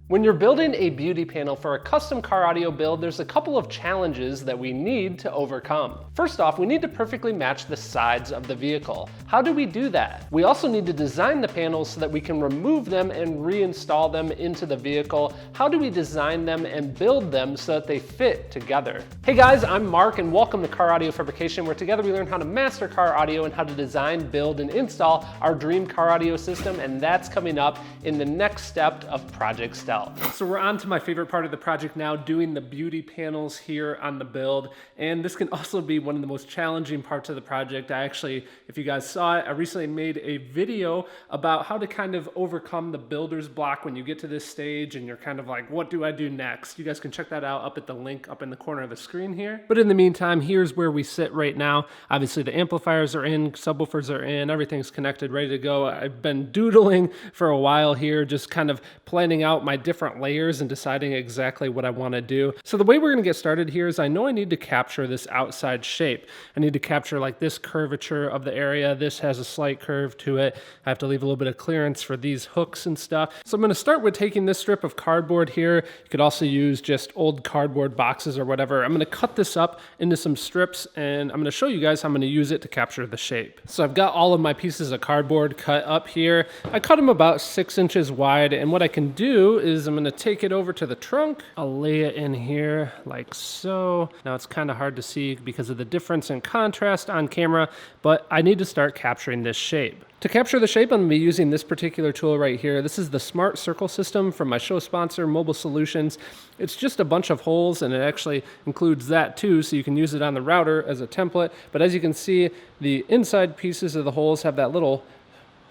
When you're building a beauty panel for a custom car audio build, there's a couple of challenges that we need to overcome. First off, we need to perfectly match the sides of the vehicle. How do we do that? We also need to design the panels so that we can remove them and reinstall them into the vehicle. How do we design them and build them so that they fit together? Hey guys, I'm Mark and welcome to CarAudioFabrication, where together we learn how to master car audio and how to design, build, and install our dream car audio system, and that's coming up in the next step of ProjectStealth. So we're on to my favorite part of the project now, doing the beauty panels here on the build. And this can also be one of the most challenging parts of the project. I actually, if you guys saw it, I recently made a video about how to kind of overcome the builder's block when you get to this stage and you're kind of like, what do I do next? You guys can check that out up at the link up in the corner of the screen here. But in the meantime, here's where we sit right now. Obviously the amplifiers are in, subwoofers are in, everything's connected, ready to go. I've been doodling for a while here, just kind of planning out my different layers and deciding exactly what I want to do. So the way we're going to get started here is I know I need to capture this outside shape. I need to capture like this curvature of the area. This has a slight curve to it. I have to leave a little bit of clearance for these hooks and stuff. So I'm going to start with taking this strip of cardboard here. You could also use just old cardboard boxes or whatever. I'm going to cut this up into some strips and I'm going to show you guys how I'm going to use it to capture the shape. So I've got all of my pieces of cardboard cut up here. I cut them about 6 inches wide, and what I can do is I'm going to take it over to the trunk. I'll lay it in here like so. Now it's kind of hard to see because of the difference in contrast on camera, but I need to start capturing this shape. To capture the shape, I'm going to be using this particular tool right here. This is the Smart Circle system from my show sponsor, Mobile Solutions. It's just a bunch of holes, and it actually includes that too, so you can use it on the router as a template. But as you can see, the inside pieces of the holes have that little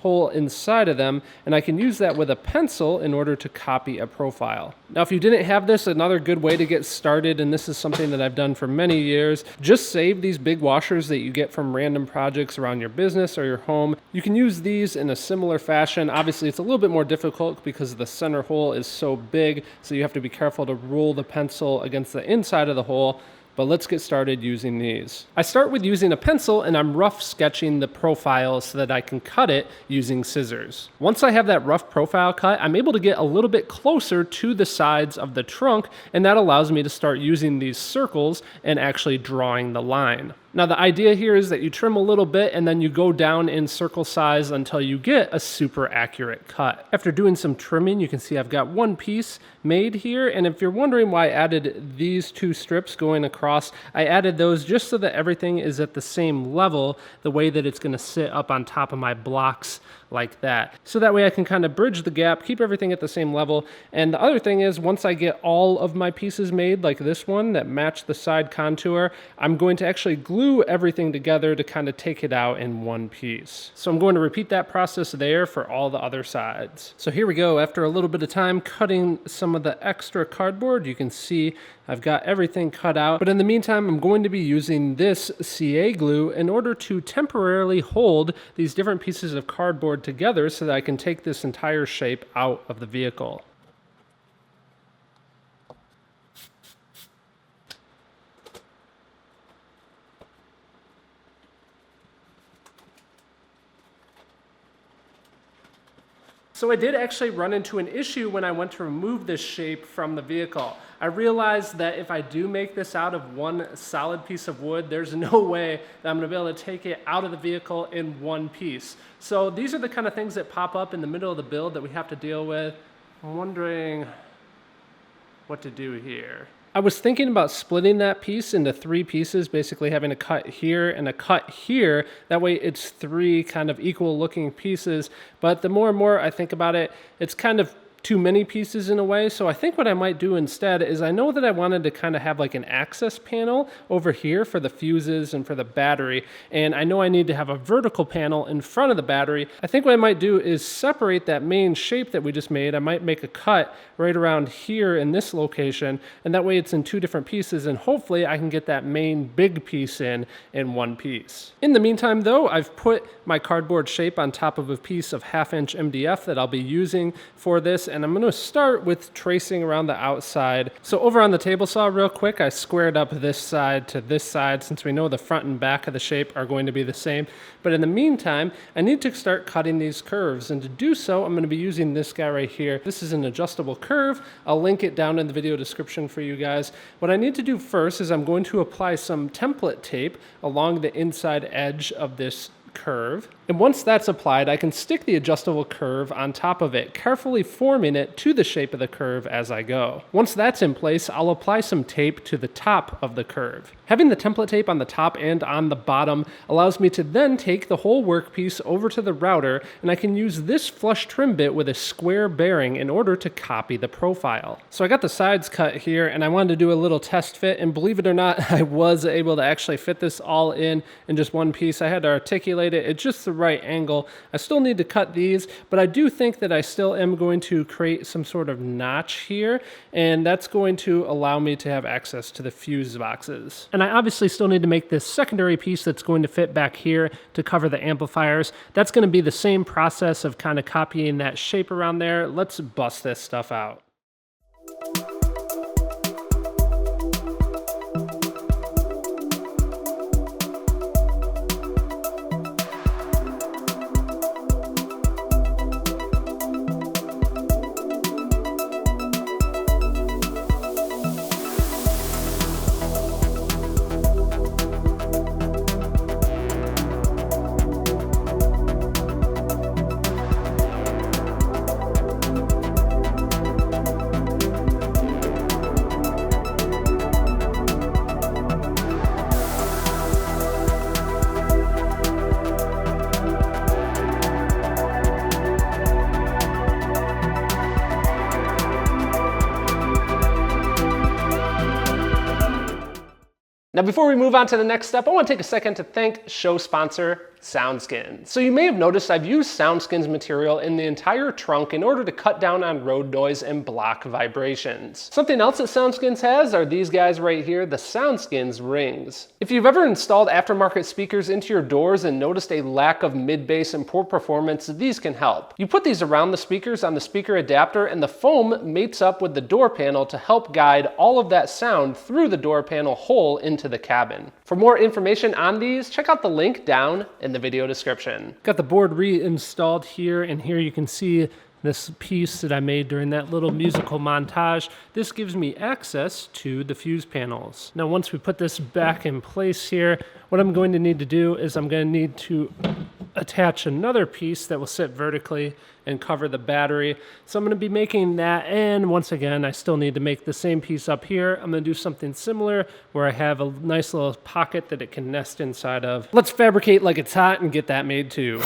hole inside of them, and I can use that with a pencil in order to copy a profile. Now, if you didn't have this, another good way to get started, and this is something that I've done for many years, just save these big washers that you get from random projects around your business or your home. You can use these in a similar fashion. Obviously, it's a little bit more difficult because the center hole is so big, so you have to be careful to roll the pencil against the inside of the hole. But let's get started using these. I start with using a pencil and I'm rough sketching the profile so that I can cut it using scissors. Once I have that rough profile cut, I'm able to get a little bit closer to the sides of the trunk, and that allows me to start using these circles and actually drawing the line. Now the idea here is that you trim a little bit and then you go down in circle size until you get a super accurate cut. After doing some trimming, you can see I've got one piece made here, and if you're wondering why I added these two strips going across, I added those just so that everything is at the same level, the way that it's going to sit up on top of my blocks like that. So that way I can kind of bridge the gap, keep everything at the same level. And the other thing is, once I get all of my pieces made, like this one that match the side contour, I'm going to actually glue everything together to kind of take it out in one piece. So I'm going to repeat that process there for all the other sides. So here we go. After a little bit of time cutting some of the extra cardboard, you can see I've got everything cut out, but in the meantime, I'm going to be using this CA glue in order to temporarily hold these different pieces of cardboard together so that I can take this entire shape out of the vehicle. So I did actually run into an issue when I went to remove this shape from the vehicle. I realized that if I do make this out of one solid piece of wood, there's no way that I'm gonna be able to take it out of the vehicle in one piece. So these are the kind of things that pop up in the middle of the build that we have to deal with. I'm wondering what to do here. I was thinking about splitting that piece into 3 pieces, basically having a cut here and a cut here. That way it's 3 kind of equal looking pieces. But the more and more I think about it, it's kind of too many pieces in a way. So I think what I might do instead is, I know that I wanted to kind of have like an access panel over here for the fuses and for the battery. And I know I need to have a vertical panel in front of the battery. I think what I might do is separate that main shape that we just made. I might make a cut right around here in this location, and that way it's in 2 different pieces, and hopefully I can get that main big piece in one piece. In the meantime though, I've put my cardboard shape on top of a piece of 1/2 inch MDF that I'll be using for this. place, and I'm going to start with tracing around the outside. So over on the table saw real quick, I squared up this side to this side since we know the front and back of the shape are going to be the same. But in the meantime, I need to start cutting these curves, and to do so, I'm going to be using this guy right here. This is an adjustable curve. I'll link it down in the video description for you guys. What I need to do first is I'm going to apply some template tape along the inside edge of this curve. And once that's applied, I can stick the adjustable curve on top of it, carefully forming it to the shape of the curve as I go. Once that's in place, I'll apply some tape to the top of the curve. Having the template tape on the top and on the bottom allows me to then take the whole workpiece over to the router, and I can use this flush trim bit with a square bearing in order to copy the profile. So I got the sides cut here, and I wanted to do a little test fit, and believe it or not, I was able to actually fit this all in just one piece. I had to articulate it at just the right angle. I still need to cut these, but I do think that I still am going to create some sort of notch here, and that's going to allow me to have access to the fuse boxes. And I obviously still need to make this secondary piece that's going to fit back here to cover the amplifiers. That's going to be the same process of kind of copying that shape around there. Let's bust this stuff out. Now, before we move on to the next step, I want to take a second to thank show sponsor SoundSkins. So you may have noticed I've used SoundSkins material in the entire trunk in order to cut down on road noise and block vibrations. Something else that SoundSkins has are these guys right here, the SoundSkins rings. If you've ever installed aftermarket speakers into your doors and noticed a lack of mid-bass and poor performance, these can help. You put these around the speakers on the speaker adapter, and the foam mates up with the door panel to help guide all of that sound through the door panel hole into the cabin. For more information on these, check out the link down in the video description. Got the board reinstalled here, and here you can see this piece that I made during that little musical montage. This gives me access to the fuse panels. Now, once we put this back in place here, what I'm going to need to do is I'm going to need to attach another piece that will sit vertically and cover the battery. So I'm going to be making that, and once again, I still need to make the same piece up here. I'm going to do something similar where I have a nice little pocket that it can nest inside of. Let's fabricate like it's hot and get that made too.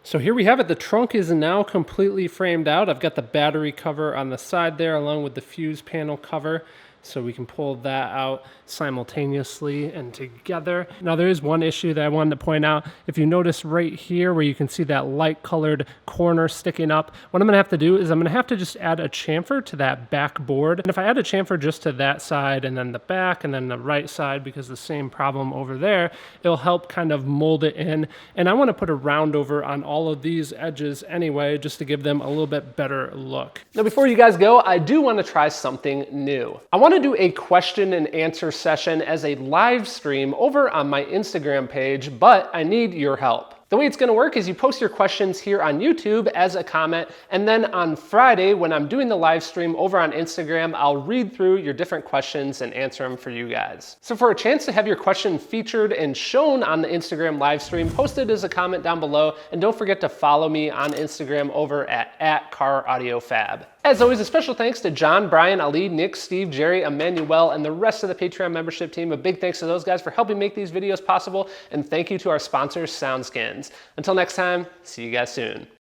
So here we have it. The trunk is now completely framed out. I've got the battery cover on the side there along with the fuse panel cover. So we can pull that out simultaneously and together. Now there is one issue that I wanted to point out. If you notice right here where you can see that light colored corner sticking up, what I'm gonna have to do is I'm gonna have to just add a chamfer to that back board. And if I add a chamfer just to that side and then the back and then the right side, because the same problem over there, it'll help kind of mold it in. And I wanna put a round over on all of these edges anyway, just to give them a little bit better look. Now before you guys go, I do wanna try something new. I wanna do a question and answer session as a live stream over on my Instagram page, but I need your help. The way it's gonna work is you post your questions here on YouTube as a comment, and then on Friday, when I'm doing the live stream over on Instagram, I'll read through your different questions and answer them for you guys. So for a chance to have your question featured and shown on the Instagram live stream, post it as a comment down below, and don't forget to follow me on Instagram over at CarAudioFab. As always, a special thanks to John, Brian, Ali, Nick, Steve, Jerry, Emmanuel, and the rest of the Patreon membership team. A big thanks to those guys for helping make these videos possible, and thank you to our sponsor, SoundSkins. Until next time, see you guys soon.